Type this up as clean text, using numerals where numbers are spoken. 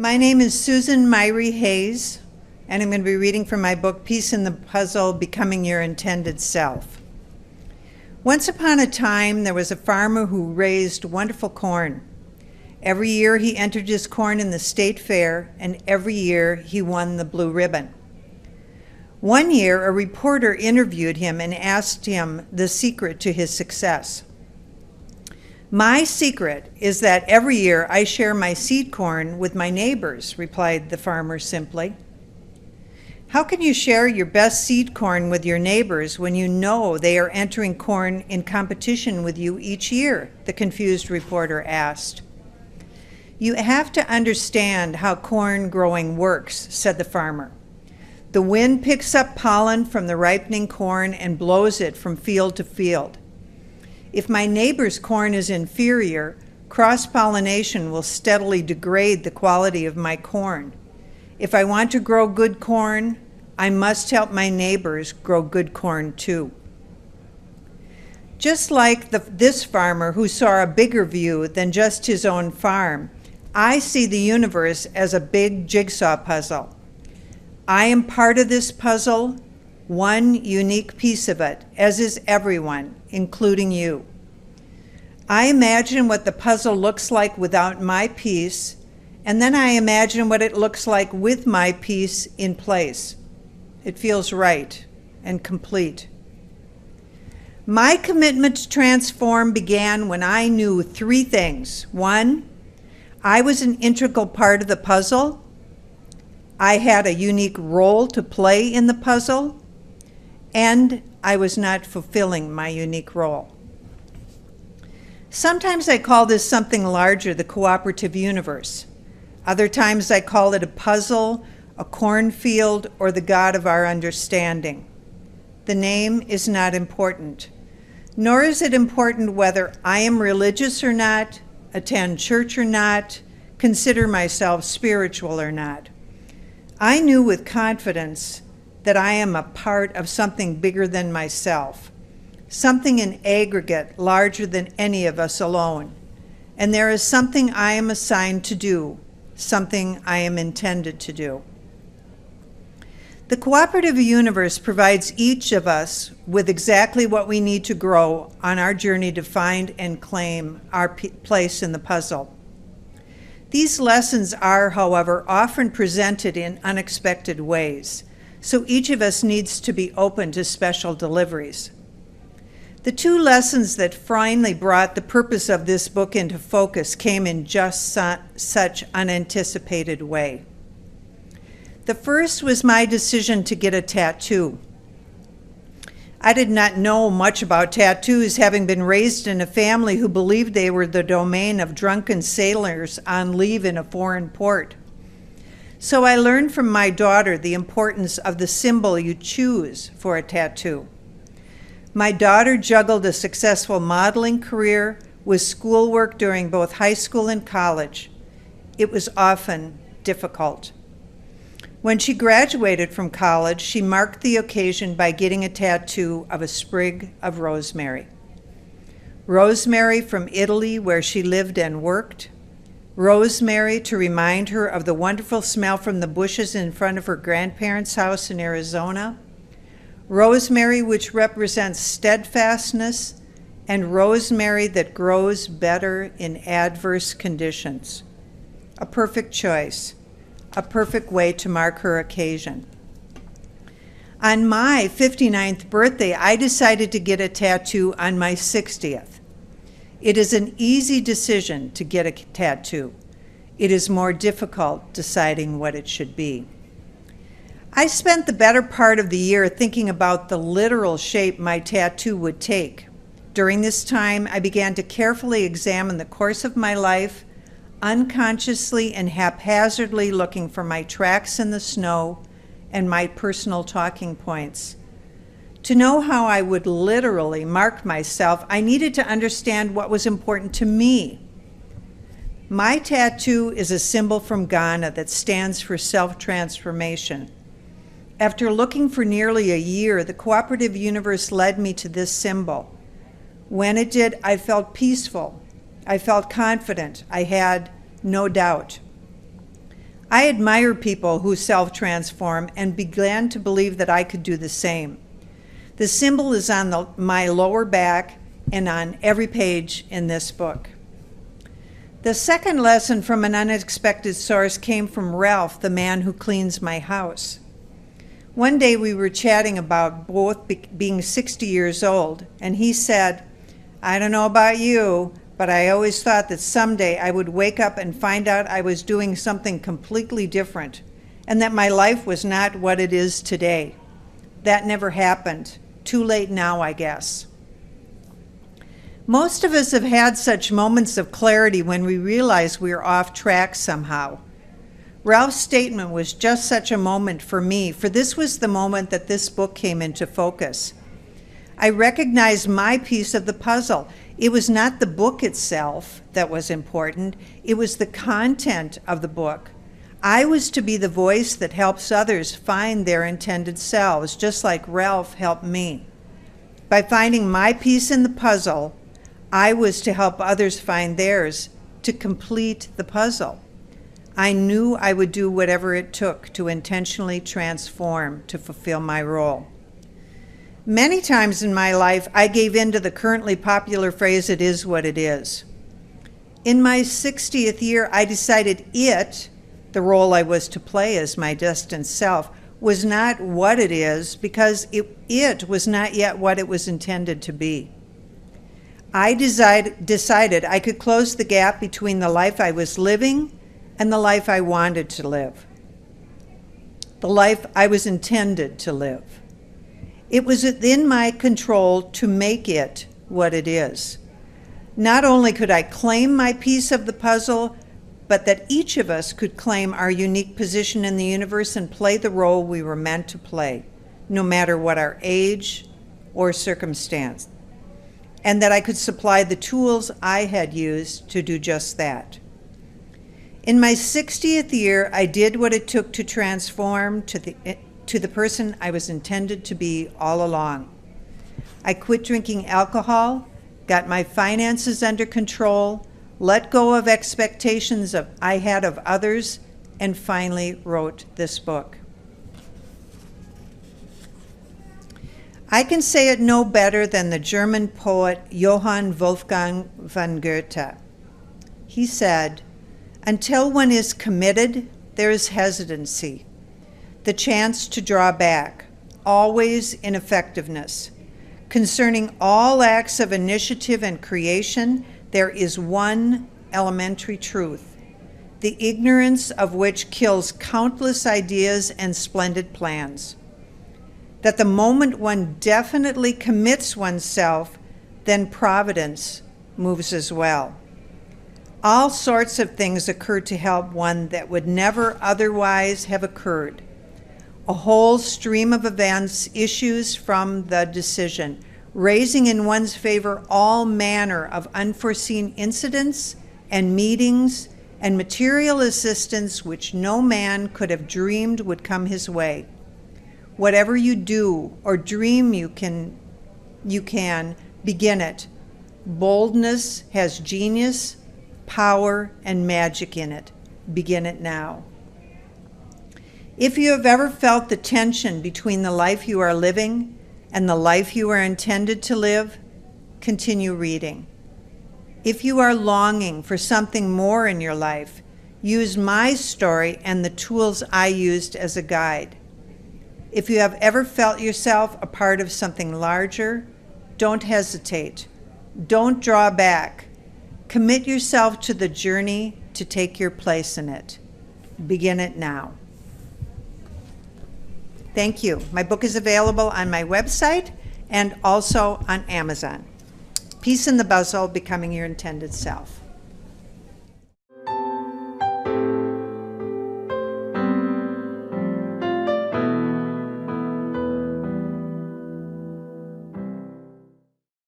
My name is Susan Myhre Hayes, and I'm going to be reading from my book, Peace in the Puzzle, Becoming Your Intended Self. Once upon a time, there was a farmer who raised wonderful corn. Every year he entered his corn in the state fair, and every year he won the blue ribbon. One year, a reporter interviewed him and asked him the secret to his success. "My secret is that every year I share my seed corn with my neighbors," replied the farmer simply. "How can you share your best seed corn with your neighbors when you know they are entering corn in competition with you each year?" the confused reporter asked. "You have to understand how corn growing works," said the farmer. "The wind picks up pollen from the ripening corn and blows it from field to field. If my neighbor's corn is inferior, cross-pollination will steadily degrade the quality of my corn. If I want to grow good corn, I must help my neighbors grow good corn too." Just like this farmer who saw a bigger view than just his own farm, I see the universe as a big jigsaw puzzle. I am part of this puzzle, one unique piece of it, as is everyone, including you. I imagine what the puzzle looks like without my piece, and then I imagine what it looks like with my piece in place. It feels right and complete. My commitment to transform began when I knew three things. One, I was an integral part of the puzzle. I had a unique role to play in the puzzle, and I was not fulfilling my unique role. Sometimes I call this something larger, the cooperative universe. Other times I call it a puzzle, a cornfield, or the God of our understanding. The name is not important, nor is it important whether I am religious or not, attend church or not, consider myself spiritual or not. I knew with confidence that I am a part of something bigger than myself, something in aggregate larger than any of us alone. And there is something I am assigned to do, something I am intended to do. The cooperative universe provides each of us with exactly what we need to grow on our journey to find and claim our place in the puzzle. These lessons are, however, often presented in unexpected ways, so each of us needs to be open to special deliveries. The two lessons that finally brought the purpose of this book into focus came in just such unanticipated way. The first was my decision to get a tattoo. I did not know much about tattoos, having been raised in a family who believed they were the domain of drunken sailors on leave in a foreign port. So I learned from my daughter the importance of the symbol you choose for a tattoo. My daughter juggled a successful modeling career with schoolwork during both high school and college. It was often difficult. When she graduated from college, she marked the occasion by getting a tattoo of a sprig of rosemary. Rosemary from Italy, where she lived and worked. Rosemary to remind her of the wonderful smell from the bushes in front of her grandparents' house in Arizona. Rosemary, which represents steadfastness, and rosemary that grows better in adverse conditions. A perfect choice. A perfect way to mark her occasion. On my 59th birthday, I decided to get a tattoo on my 60th. It is an easy decision to get a tattoo. It is more difficult deciding what it should be. I spent the better part of the year thinking about the literal shape my tattoo would take. During this time, I began to carefully examine the course of my life, unconsciously and haphazardly looking for my tracks in the snow and my personal talking points. To know how I would literally mark myself, I needed to understand what was important to me. My tattoo is a symbol from Ghana that stands for self-transformation. After looking for nearly a year, the cooperative universe led me to this symbol. When it did, I felt peaceful. I felt confident. I had no doubt. I admire people who self-transform and began to believe that I could do the same. The symbol is on my lower back and on every page in this book. The second lesson from an unexpected source came from Ralph, the man who cleans my house. One day we were chatting about both being 60 years old, and he said, "I don't know about you, but I always thought that someday I would wake up and find out I was doing something completely different, and that my life was not what it is today. That never happened. Too late now, I guess." Most of us have had such moments of clarity when we realize we are off track somehow. Ralph's statement was just such a moment for me, for this was the moment that this book came into focus. I recognized my piece of the puzzle. It was not the book itself that was important, it was the content of the book. I was to be the voice that helps others find their intended selves, just like Ralph helped me. By finding my piece in the puzzle, I was to help others find theirs, to complete the puzzle. I knew I would do whatever it took to intentionally transform to fulfill my role. Many times in my life, I gave in to the currently popular phrase, "it is what it is." In my 60th year, I decided the role I was to play as my destined self, was not what it is because it was not yet what it was intended to be. I decided I could close the gap between the life I was living and the life I wanted to live, the life I was intended to live. It was within my control to make it what it is. Not only could I claim my piece of the puzzle, but that each of us could claim our unique position in the universe and play the role we were meant to play, no matter what our age or circumstance, and that I could supply the tools I had used to do just that. In my 60th year, I did what it took to transform to the person I was intended to be all along. I quit drinking alcohol, got my finances under control, let go of expectations I had of others, and finally wrote this book. I can say it no better than the German poet Johann Wolfgang von Goethe. He said, "Until one is committed, there is hesitancy, the chance to draw back, always ineffectiveness. Concerning all acts of initiative and creation, there is one elementary truth, the ignorance of which kills countless ideas and splendid plans. That the moment one definitely commits oneself, then providence moves as well. All sorts of things occur to help one that would never otherwise have occurred. A whole stream of events issues from the decision, raising in one's favor all manner of unforeseen incidents and meetings and material assistance which no man could have dreamed would come his way. Whatever you do or dream you can begin it. Boldness has genius, power, and magic in it. Begin it now." If you have ever felt the tension between the life you are living and the life you are intended to live, continue reading. If you are longing for something more in your life, use my story and the tools I used as a guide. If you have ever felt yourself a part of something larger, don't hesitate. Don't draw back. Commit yourself to the journey to take your place in it. Begin it now. Thank you. My book is available on my website and also on Amazon. Peace in the Puzzle, Becoming Your Intended Self.